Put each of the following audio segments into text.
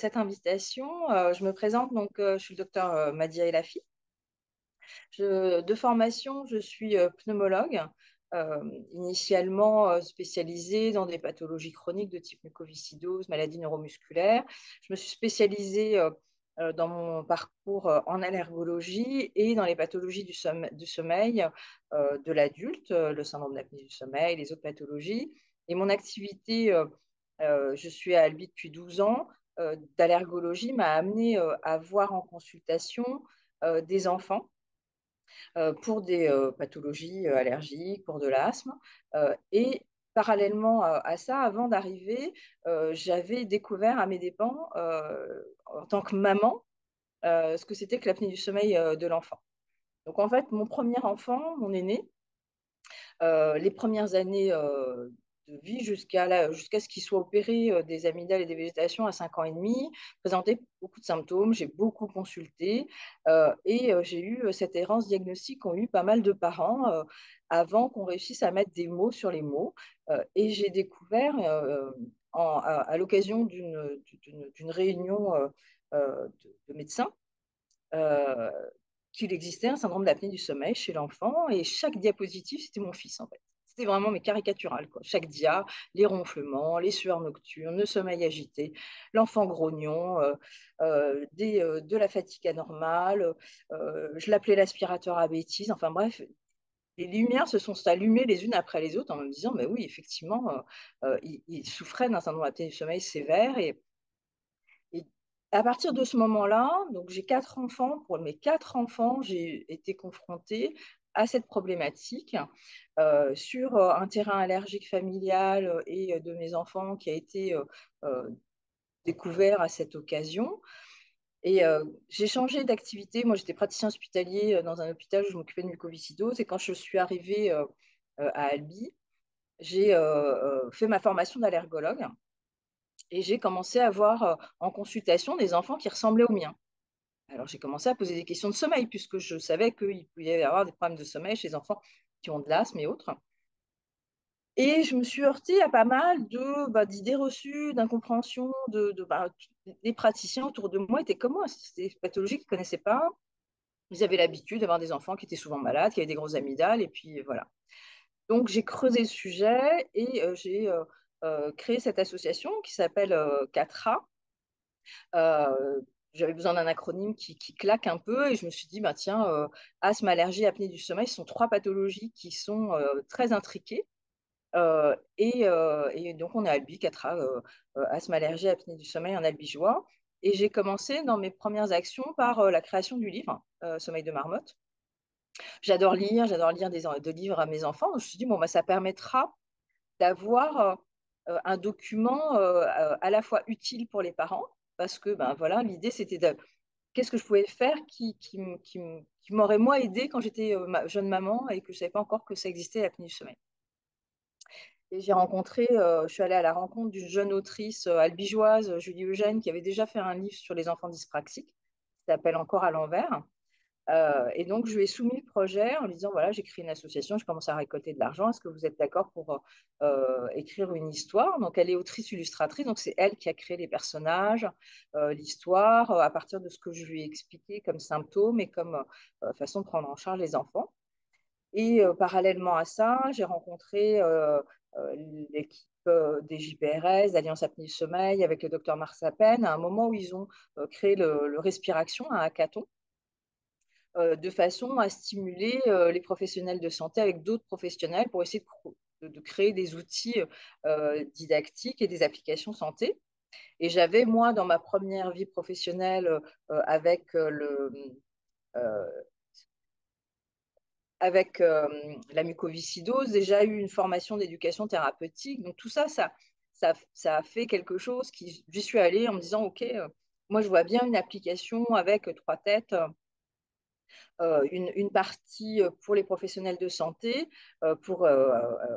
cette invitation. Je me présente, donc je suis le docteur Madia Elafi. De formation, je suis pneumologue, initialement spécialisée dans des pathologies chroniques de type mucoviscidose, maladies neuromusculaires. Je me suis spécialisée dans mon parcours en allergologie et dans les pathologies du sommeil de l'adulte, le syndrome d'apnée du sommeil, les autres pathologies. Et mon activité, je suis à Albi depuis 12 ans, d'allergologie m'a amenée à voir en consultation des enfants pour des pathologies allergiques, pour de l'asthme. Et parallèlement à ça, avant d'arriver, j'avais découvert à mes dépens, en tant que maman, ce que c'était que l'apnée du sommeil de l'enfant. Donc en fait, mon premier enfant, mon aîné, les premières années de vie jusqu'à ce qu'il soit opéré des amygdales et des végétations à 5 ans et demi, présentait beaucoup de symptômes, j'ai beaucoup consulté et j'ai eu cette errance diagnostique qu'ont eu pas mal de parents avant qu'on réussisse à mettre des mots sur les mots. Et j'ai découvert à l'occasion d'une réunion de médecins euh, qu'il existait un syndrome d'apnée du sommeil chez l'enfant et chaque diapositive, c'était mon fils en fait. C'était vraiment mes caricaturales, quoi. Chaque dia, les ronflements, les sueurs nocturnes, le sommeil agité, l'enfant grognon, de la fatigue anormale. Je l'appelais l'aspirateur à bêtises. Enfin bref, les lumières se sont allumées les unes après les autres en me disant, mais oui, effectivement, il souffrait d'un syndrome d'apnée du sommeil sévère et à partir de ce moment-là, donc j'ai 4 enfants. Pour mes 4 enfants, j'ai été confrontée à cette problématique sur un terrain allergique familial et de mes enfants qui a été euh, découvert à cette occasion. Et j'ai changé d'activité. Moi, j'étais praticien hospitalier dans un hôpital où je m'occupais de mucoviscidose. Et quand je suis arrivée à Albi, j'ai fait ma formation d'allergologue. Et j'ai commencé à voir en consultation des enfants qui ressemblaient aux miens. Alors j'ai commencé à poser des questions de sommeil, puisque je savais qu'il pouvait y avoir des problèmes de sommeil chez les enfants qui ont de l'asthme et autres. Et je me suis heurtée à pas mal d'idées reçues, d'incompréhensions, les praticiens autour de moi étaient comme moi. C'était des pathologies qu'ils ne connaissaient pas. Ils avaient l'habitude d'avoir des enfants qui étaient souvent malades, qui avaient des grosses amygdales, et puis voilà. Donc j'ai creusé le sujet et j'ai créé cette association qui s'appelle 4A. Euh, J'avais besoin d'un acronyme qui claque un peu et je me suis dit, bah, tiens, asthme, allergie, apnée du sommeil, ce sont 3 pathologies qui sont très intriquées. Et donc, on est Albi, 4A, asthme, allergie, apnée du sommeil en albigeois. Et j'ai commencé dans mes premières actions par la création du livre Sommeil de marmotte. J'adore lire des livres à mes enfants. Donc, je me suis dit, bon, bah, ça permettra d'avoir un document à la fois utile pour les parents, parce que ben, voilà, l'idée c'était de qu'est-ce que je pouvais faire qui m'aurait moi aidé quand j'étais jeune maman et que je ne savais pas encore que ça existait l'apnée du sommeil. Et je suis allée à la rencontre d'une jeune autrice albigeoise, Julie Eugène, qui avait déjà fait un livre sur les enfants dyspraxiques, qui s'appelle Encore à l'envers. Et donc, je lui ai soumis le projet en lui disant, voilà, j'ai créé une association, je commence à récolter de l'argent, est-ce que vous êtes d'accord pour écrire une histoire? Donc, elle est autrice-illustratrice, donc c'est elle qui a créé les personnages, l'histoire, à partir de ce que je lui ai expliqué comme symptômes et comme façon de prendre en charge les enfants. Et parallèlement à ça, j'ai rencontré l'équipe des JPRS, d'Alliance Apnée du Sommeil, avec le docteur Marsapen, à un moment où ils ont créé le Respiration, un hackathon de façon à stimuler les professionnels de santé avec d'autres professionnels pour essayer de créer des outils didactiques et des applications santé. Et j'avais, moi, dans ma première vie professionnelle avec euh, la mucoviscidose, déjà eu une formation d'éducation thérapeutique. Donc tout ça, ça a fait quelque chose qui, j'y suis allée en me disant, OK, moi je vois bien une application avec 3 têtes, une partie pour les professionnels de santé, pour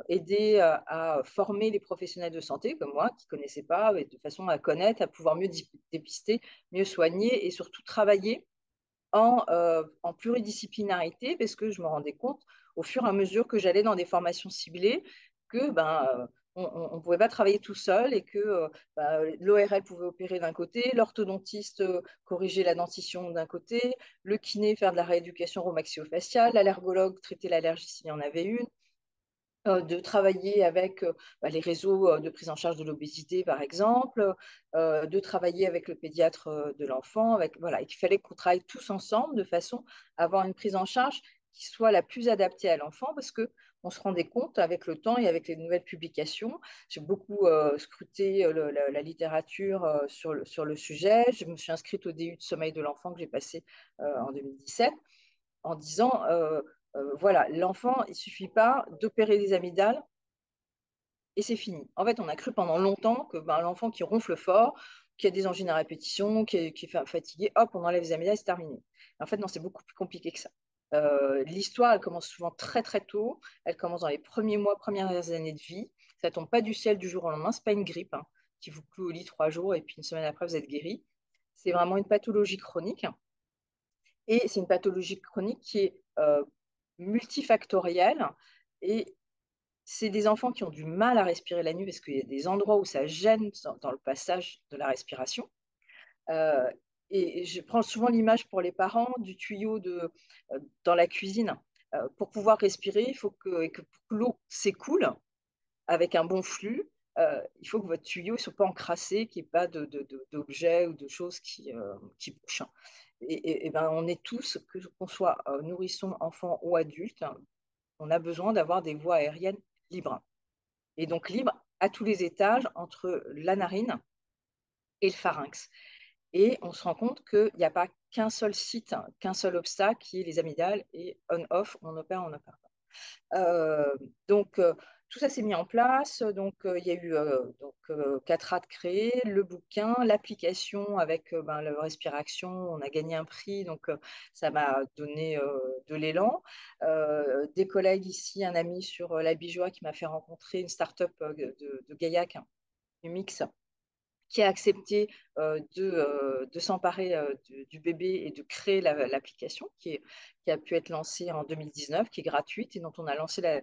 aider à former les professionnels de santé comme moi qui ne connaissaient pas, et de façon à connaître, à pouvoir mieux dépister, mieux soigner et surtout travailler en pluridisciplinarité parce que je me rendais compte au fur et à mesure que j'allais dans des formations ciblées que ben, on ne pouvait pas travailler tout seul et que l'ORL pouvait opérer d'un côté, l'orthodontiste corriger la dentition d'un côté, le kiné faire de la rééducation romaxio-faciale, l'allergologue traiter l'allergie s'il y en avait une, de travailler avec les réseaux de prise en charge de l'obésité, par exemple, de travailler avec le pédiatre de l'enfant, voilà, et qu'il fallait qu'on travaille tous ensemble de façon à avoir une prise en charge qui soit la plus adaptée à l'enfant, parce que on se rendait compte avec le temps et avec les nouvelles publications. J'ai beaucoup scruté la littérature sur le sujet. Je me suis inscrite au DU de sommeil de l'enfant que j'ai passé en 2017 en disant voilà, l'enfant, il ne suffit pas d'opérer les amygdales et c'est fini. En fait, on a cru pendant longtemps que l'enfant qui ronfle fort, qui a des angines à répétition, qui est fatigué, hop, on enlève les amygdales, c'est terminé. En fait, non, c'est beaucoup plus compliqué que ça. L'histoire, elle commence souvent très très tôt. Elle commence dans les premiers mois, premières années de vie. Ça tombe pas du ciel du jour au lendemain. C'est pas une grippe qui vous cloue au lit 3 jours et puis une semaine après vous êtes guéri. C'est vraiment une pathologie chronique. Et c'est une pathologie chronique qui est multifactorielle. Et c'est des enfants qui ont du mal à respirer la nuit parce qu'il y a des endroits où ça gêne dans le passage de la respiration. Euh, et je prends souvent l'image pour les parents du tuyau dans la cuisine. Pour pouvoir respirer, il faut que pour que l'eau s'écoule avec un bon flux. Il faut que votre tuyau ne soit pas encrassé, qu'il n'y ait pas d'objets ou de choses qui bougent. Et ben, on est tous, qu'on soit nourrisson, enfant ou adulte, on a besoin d'avoir des voies aériennes libres. Et donc libres à tous les étages entre la narine et le pharynx. Et on se rend compte qu'il n'y a pas qu'un seul site, qu'un seul obstacle qui est les amygdales et on-off, on opère, on opère. Euh, donc, tout ça s'est mis en place. Donc, il y a eu Catra de créer, le bouquin, l'application avec le Respiration. On a gagné un prix, donc ça m'a donné de l'élan. Des collègues ici, un ami sur la Bijoie qui m'a fait rencontrer une start-up de Gaillac, du mix, qui a accepté de s'emparer du bébé et de créer l'application qui a pu être lancée en 2019, qui est gratuite et dont on a lancé la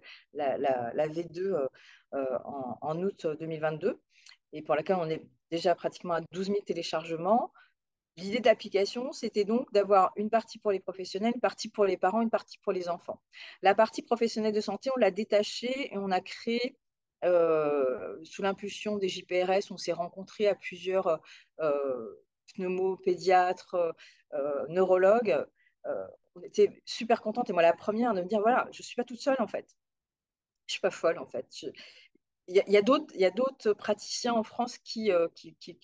V2 en août 2022 et pour laquelle on est déjà pratiquement à 12 000 téléchargements. L'idée d'application, c'était donc d'avoir une partie pour les professionnels, une partie pour les parents, une partie pour les enfants. La partie professionnelle de santé, on l'a détachée et on a créé, sous l'impulsion des JPRS, on s'est rencontrés à plusieurs pneumopédiatres, neurologues. On était super contente, et moi la première, de me dire, voilà, je ne suis pas toute seule en fait. Je ne suis pas folle en fait. Il y a d'autres praticiens en France qui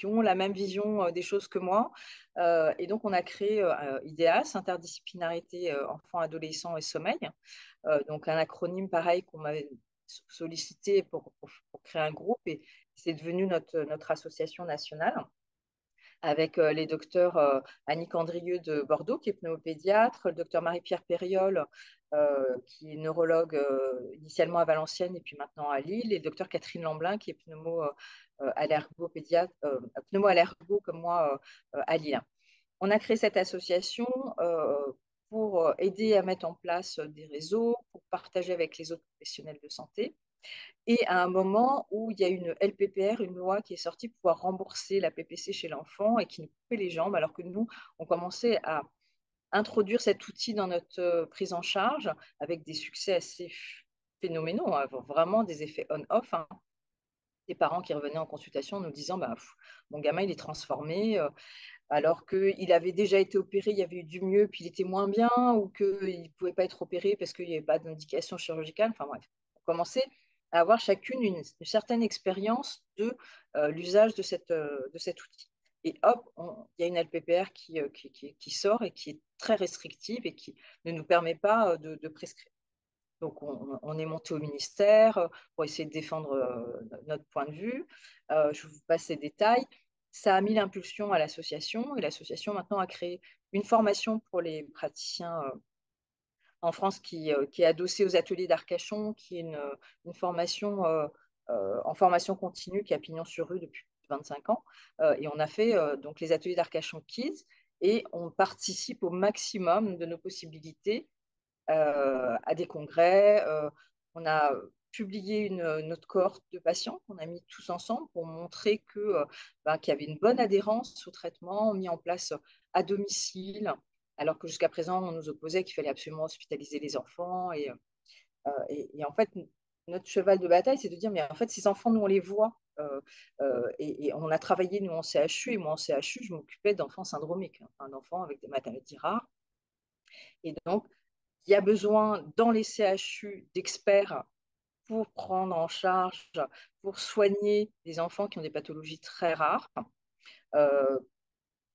ont la même vision des choses que moi. Et donc, on a créé IDEAS, Interdisciplinarité enfants, adolescents et sommeil. Donc, un acronyme pareil qu'on m'avait sollicité pour créer un groupe. Et c'est devenu notre association nationale avec les docteurs Annick Andrieux de Bordeaux, qui est pneumopédiatre, le docteur Marie-Pierre Périol, qui est neurologue initialement à Valenciennes et puis maintenant à Lille, et le docteur Catherine Lamblin, qui est pneumo-allergo comme moi à Lille. On a créé cette association pour aider à mettre en place des réseaux, pour partager avec les autres professionnels de santé. Et à un moment où il y a une LPPR, une loi qui est sortie pour pouvoir rembourser la PPC chez l'enfant et qui nous coupait les jambes, alors que nous, on commençait à introduire cet outil dans notre prise en charge avec des succès assez phénoménaux, vraiment des effets on-off. Des parents qui revenaient en consultation nous disant mon gamin il est transformé alors qu'il avait déjà été opéré, il y avait eu du mieux, puis il était moins bien, ou qu'il ne pouvait pas être opéré parce qu'il n'y avait pas d'indication chirurgicale. Enfin bref, on commençait à avoir chacune une certaine expérience de l'usage de cet outil. Et hop, il y a une LPPR qui sort et qui est très restrictive et qui ne nous permet pas de prescrire. Donc, on est monté au ministère pour essayer de défendre notre point de vue. Je vous passe les détails. Ça a mis l'impulsion à l'association et l'association maintenant a créé une formation pour les praticiens en France qui est adossée aux ateliers d'Arcachon, qui est une formation en formation continue qui a pignon sur rue depuis 25 ans. Et on a fait donc les ateliers d'Arcachon Kids et on participe au maximum de nos possibilités à des congrès. On a publié notre cohorte de patients qu'on a mis tous ensemble pour montrer qu'il y avait une bonne adhérence au traitement mis en place à domicile, alors que jusqu'à présent, on nous opposait qu'il fallait absolument hospitaliser les enfants. Et en fait, notre cheval de bataille, c'est de dire, mais en fait, ces enfants, nous, on les voit. Et on a travaillé, nous, en CHU, et moi, en CHU, je m'occupais d'enfants syndromiques, hein, d'enfants avec des maladies rares. Et donc, il y a besoin dans les CHU d'experts pour prendre en charge, pour soigner les enfants qui ont des pathologies très rares, euh,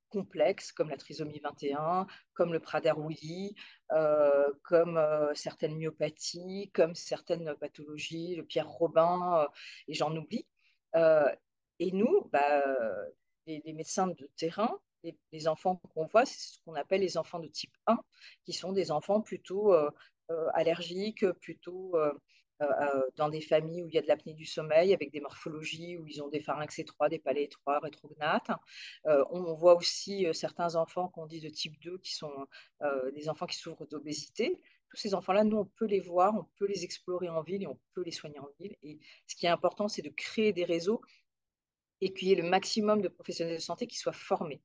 complexes, comme la trisomie 21, comme le Prader-Willi, comme certaines myopathies, comme certaines pathologies, le Pierre-Robin, et j'en oublie. Euh, et nous, les médecins de terrain, les enfants qu'on voit, c'est ce qu'on appelle les enfants de type 1, qui sont des enfants plutôt allergiques, plutôt dans des familles où il y a de l'apnée du sommeil, avec des morphologies où ils ont des pharynx étroits, des palais étroits, rétrognates. On voit aussi certains enfants qu'on dit de type 2, qui sont des enfants qui souffrent d'obésité. Tous ces enfants-là, nous, on peut les voir, on peut les explorer en ville et on peut les soigner en ville. Et ce qui est important, c'est de créer des réseaux et qu'il y ait le maximum de professionnels de santé qui soient formés.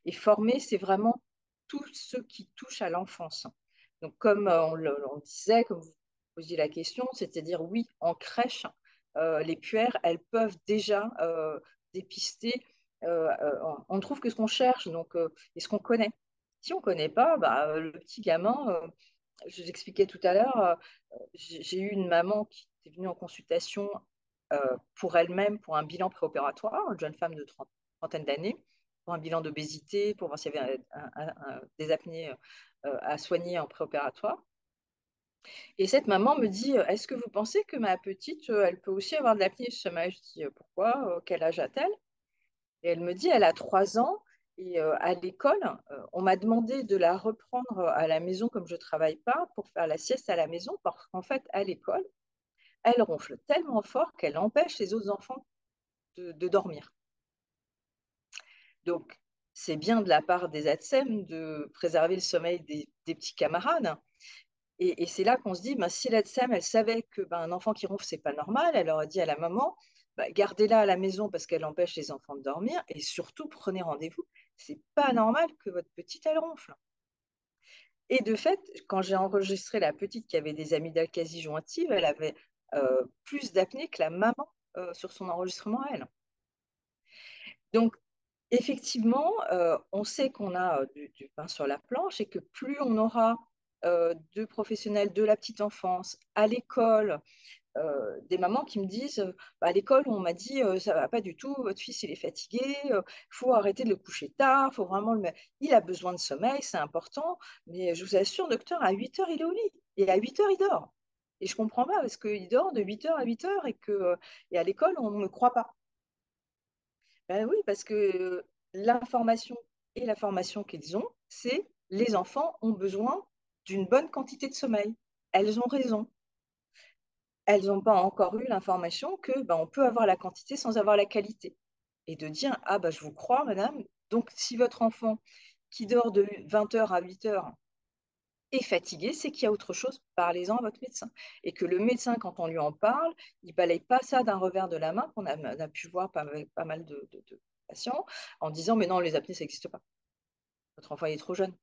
Et formés, c'est vraiment tout ce qui touche à l'enfance. Donc, comme on disait, comme vous posiez la question, c'est-à-dire, oui, en crèche, les puères, elles peuvent déjà dépister. On ne trouve que ce qu'on cherche et ce qu'on connaît. Si on ne connaît pas, le petit gamin, je vous expliquais tout à l'heure, j'ai eu une maman qui était venue en consultation pour elle-même, pour un bilan préopératoire, une jeune femme de trentaine d'années, pour un bilan d'obésité, pour voir s'il y avait des apnées à soigner en préopératoire. Et cette maman me dit, est-ce que vous pensez que ma petite, elle peut aussi avoir de l'apnée du sommeil? Je dis, pourquoi? Quel âge a-t-elle? Et elle me dit, elle a 3 ans. Et à l'école, on m'a demandé de la reprendre à la maison comme je ne travaille pas pour faire la sieste à la maison parce qu'en fait, à l'école, elle ronfle tellement fort qu'elle empêche les autres enfants de dormir. Donc, c'est bien de la part des ATSEM de préserver le sommeil des petits camarades. Et c'est là qu'on se dit, si l'ATSEM, elle savait que un enfant qui ronfle, c'est pas normal, elle aurait dit à la maman, gardez-la à la maison parce qu'elle empêche les enfants de dormir et surtout prenez rendez-vous. C'est pas normal que votre petite, elle ronfle. Et de fait, quand j'ai enregistré la petite qui avait des amygdales quasi jointives, elle avait plus d'apnée que la maman sur son enregistrement à elle. Donc, effectivement, on sait qu'on a du pain sur la planche et que plus on aura de professionnels de la petite enfance à l'école, des mamans qui me disent à l'école, on m'a dit ça va pas du tout, votre fils il est fatigué, il faut arrêter de le coucher tard, faut vraiment le mettre. Il a besoin de sommeil, c'est important, mais je vous assure, docteur, à 8 heures, il est au lit et à 8 heures, il dort. Et je comprends pas parce qu'il dort de 8 heures à 8 heures et à l'école, on ne me croit pas. Ben oui, parce que l'information et la formation qu'ils ont, c'est les enfants ont besoin d'une bonne quantité de sommeil. Elles ont raison. Elles n'ont pas encore eu l'information que on peut avoir la quantité sans avoir la qualité. Et de dire, ah je vous crois, madame, donc si votre enfant qui dort de 20 heures à 8 heures est fatigué, c'est qu'il y a autre chose, parlez-en à votre médecin. Et que le médecin, quand on lui en parle, il ne balaye pas ça d'un revers de la main, qu'on a pu voir pas mal de patients, en disant, mais non, les apnées, ça n'existe pas. Votre enfant il est trop jeune.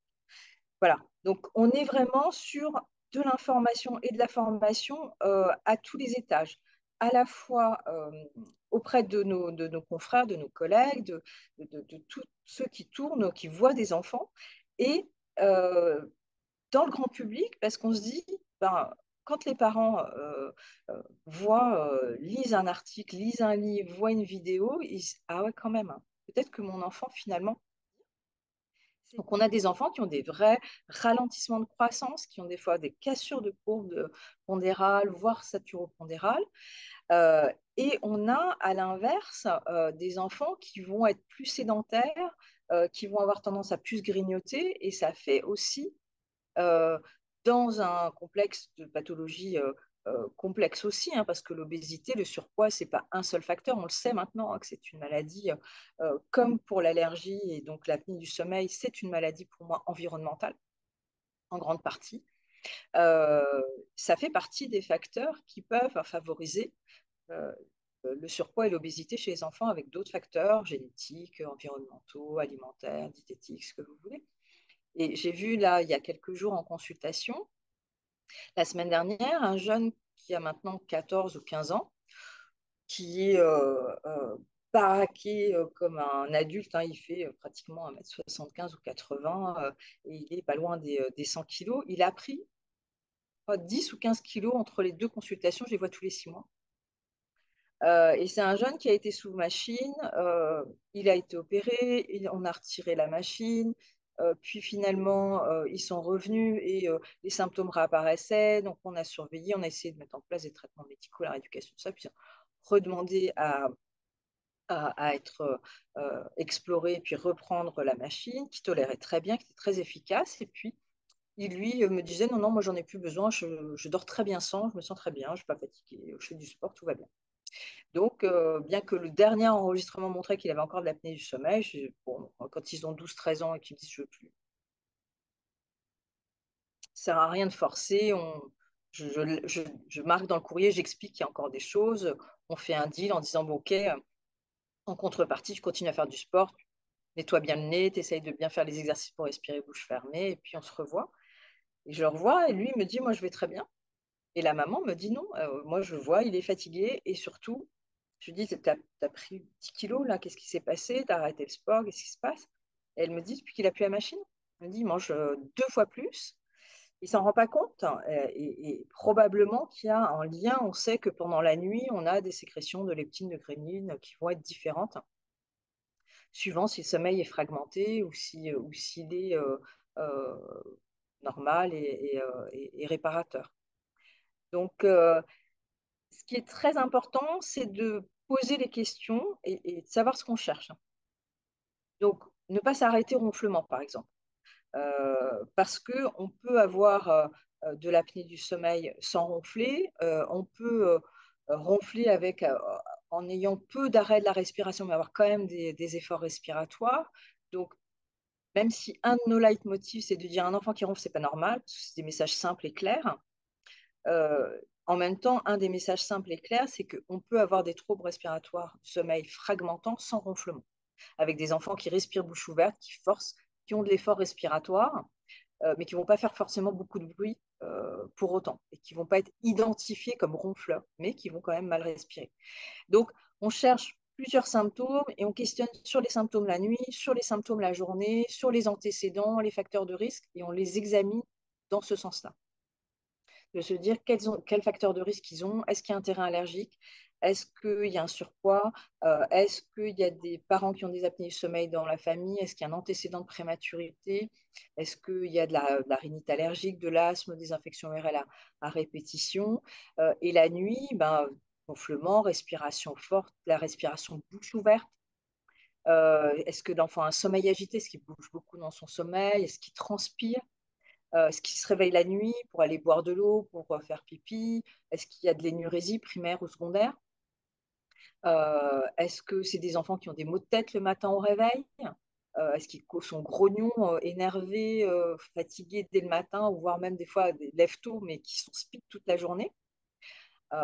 Voilà, donc on est vraiment sur de l'information et de la formation à tous les étages, à la fois auprès de nos confrères, de nos collègues, de tous ceux qui tournent, qui voient des enfants, et dans le grand public, parce qu'on se dit, quand les parents lisent un article, lisent un livre, voient une vidéo, ils disent, ah ouais, quand même, hein, peut-être que mon enfant, finalement. Donc, on a des enfants qui ont des vrais ralentissements de croissance, qui ont des fois des cassures de courbe pondérale, voire saturopondérale. Et on a, à l'inverse, des enfants qui vont être plus sédentaires, qui vont avoir tendance à plus grignoter, et ça fait aussi euh, dans un complexe de pathologie complexe aussi, hein, parce que l'obésité, le surpoids, c'est pas un seul facteur. On le sait maintenant, hein, que c'est une maladie, comme pour l'allergie et donc l'apnée du sommeil, c'est une maladie pour moi environnementale, en grande partie. Euh, Ça fait partie des facteurs qui peuvent favoriser euh, le surpoids et l'obésité chez les enfants avec d'autres facteurs génétiques, environnementaux, alimentaires, diététiques, ce que vous voulez. Et j'ai vu là, il y a quelques jours en consultation, la semaine dernière, un jeune qui a maintenant 14 ou 15 ans, qui est baraqué comme un adulte, hein, il fait pratiquement 1,75 m ou 80, et il est pas loin des 100 kilos. Il a pris 10 ou 15 kilos entre les deux consultations, je les vois tous les 6 mois. Et c'est un jeune qui a été sous machine, il a été opéré, on a retiré la machine, puis finalement ils sont revenus et les symptômes réapparaissaient, donc on a surveillé, on a essayé de mettre en place des traitements médicaux, la rééducation, tout ça, puis redemander à être exploré et puis reprendre la machine, qui tolérait très bien, qui était très efficace, et puis il lui me disait non, non, moi j'en ai plus besoin, je dors très bien sans, je me sens très bien, je ne suis pas fatiguée, je fais du sport, tout va bien. Donc, bien que le dernier enregistrement montrait qu'il avait encore de l'apnée du sommeil, bon, quand ils ont 12-13 ans et qu'ils me disent je veux plus, ça sert à rien de forcer. Je marque dans le courrier, j'explique qu'il y a encore des choses. On fait un deal en disant bon, ok, en contrepartie, tu continues à faire du sport, nettoie bien le nez, tu essayes de bien faire les exercices pour respirer bouche fermée, et puis on se revoit. Et je le revois, et lui il me dit moi je vais très bien. Et la maman me dit non, moi je le vois, il est fatigué, et surtout, je lui dis, t'as pris 10 kilos là, qu'est-ce qui s'est passé? T'as arrêté le sport, qu'est-ce qui se passe? Et elle me dit, depuis qu'il a plus la machine, elle me dit, il mange 2 fois plus. Il s'en rend pas compte, hein, et probablement qu'il y a un lien. On sait que pendant la nuit, on a des sécrétions de leptine, de gréline qui vont être différentes, suivant si le sommeil est fragmenté ou s'il est euh, normal et réparateur. Donc, ce qui est très important, c'est de poser les questions et de savoir ce qu'on cherche. Donc, ne pas s'arrêter au ronflement, par exemple. Parce qu'on peut avoir de l'apnée du sommeil sans ronfler, on peut ronfler en ayant peu d'arrêt de la respiration, mais avoir quand même des efforts respiratoires. Donc, même si un de nos leitmotifs, c'est de dire un enfant qui ronfle, c'est pas normal, parce que c'est des messages simples et clairs, en même temps, un des messages simples et clairs, c'est qu'on peut avoir des troubles respiratoires du sommeil fragmentants sans ronflement, avec des enfants qui respirent bouche ouverte, qui forcent, qui ont de l'effort respiratoire, mais qui ne vont pas faire forcément beaucoup de bruit pour autant, et qui ne vont pas être identifiés comme ronfleurs, mais qui vont quand même mal respirer. Donc, on cherche plusieurs symptômes et on questionne sur les symptômes la nuit, sur les symptômes la journée, sur les antécédents, les facteurs de risque, et on les examine dans ce sens-là, de se dire quels facteurs de risque ils ont, est-ce qu'il y a un terrain allergique, est-ce qu'il y a un surpoids, est-ce qu'il y a des parents qui ont des apnées du sommeil dans la famille, est-ce qu'il y a un antécédent de prématurité, est-ce qu'il y a de la rhinite allergique, de l'asthme, des infections ORL à répétition, et la nuit, ben, gonflement, respiration forte, la respiration bouche ouverte. Est-ce que l'enfant a un sommeil agité? Est-ce qu'il bouge beaucoup dans son sommeil? Est-ce qu'il transpire? Est-ce qu'il se réveille la nuit pour aller boire de l'eau, pour faire pipi? Est-ce qu'il y a de l'énurésie primaire ou secondaire? Est-ce que c'est des enfants qui ont des maux de tête le matin au réveil? Est-ce qu'ils sont grognons, énervés, fatigués dès le matin, ou voire même des fois des lève tôt, mais qui sont speed toute la journée?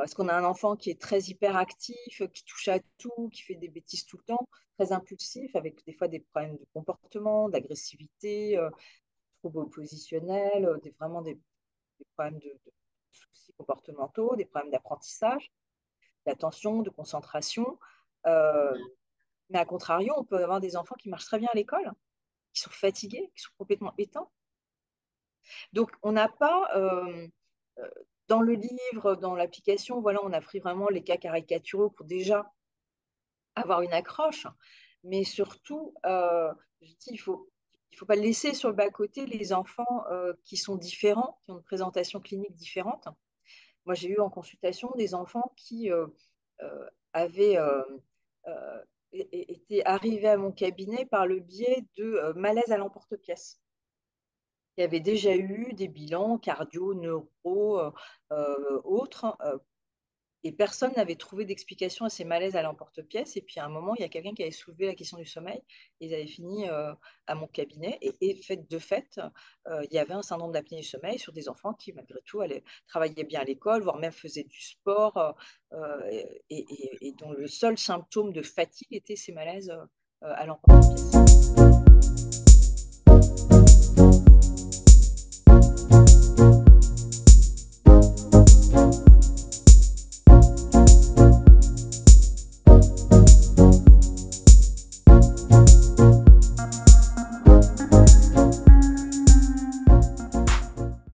Est-ce qu'on a un enfant qui est très hyperactif, qui touche à tout, qui fait des bêtises tout le temps, très impulsif, avec des fois des problèmes de comportement, d'agressivité, troubles oppositionnels, vraiment des problèmes de soucis comportementaux, des problèmes d'apprentissage, d'attention, de concentration. Euh, mais à contrario, on peut avoir des enfants qui marchent très bien à l'école, qui sont fatigués, qui sont complètement éteints. Donc, on n'a pas, euh, dans le livre, dans l'application, voilà, on a pris vraiment les cas caricaturaux pour déjà avoir une accroche, mais surtout, je dis, il faut pas laisser sur le bas-côté les enfants qui sont différents, qui ont une présentation clinique différente. Moi, j'ai eu en consultation des enfants qui avaient été arrivés à mon cabinet par le biais de malaise à l'emporte-pièce. Il y avait déjà eu des bilans cardio, neuro, autres, Et personne n'avait trouvé d'explication à ces malaises à l'emporte-pièce. Et puis à un moment, il y a quelqu'un qui avait soulevé la question du sommeil. Ils avaient fini à mon cabinet. De fait, il y avait un syndrome d'apnée du sommeil sur des enfants qui, malgré tout, travaillaient bien à l'école, voire même faisaient du sport, et dont le seul symptôme de fatigue était ces malaises à l'emporte-pièce.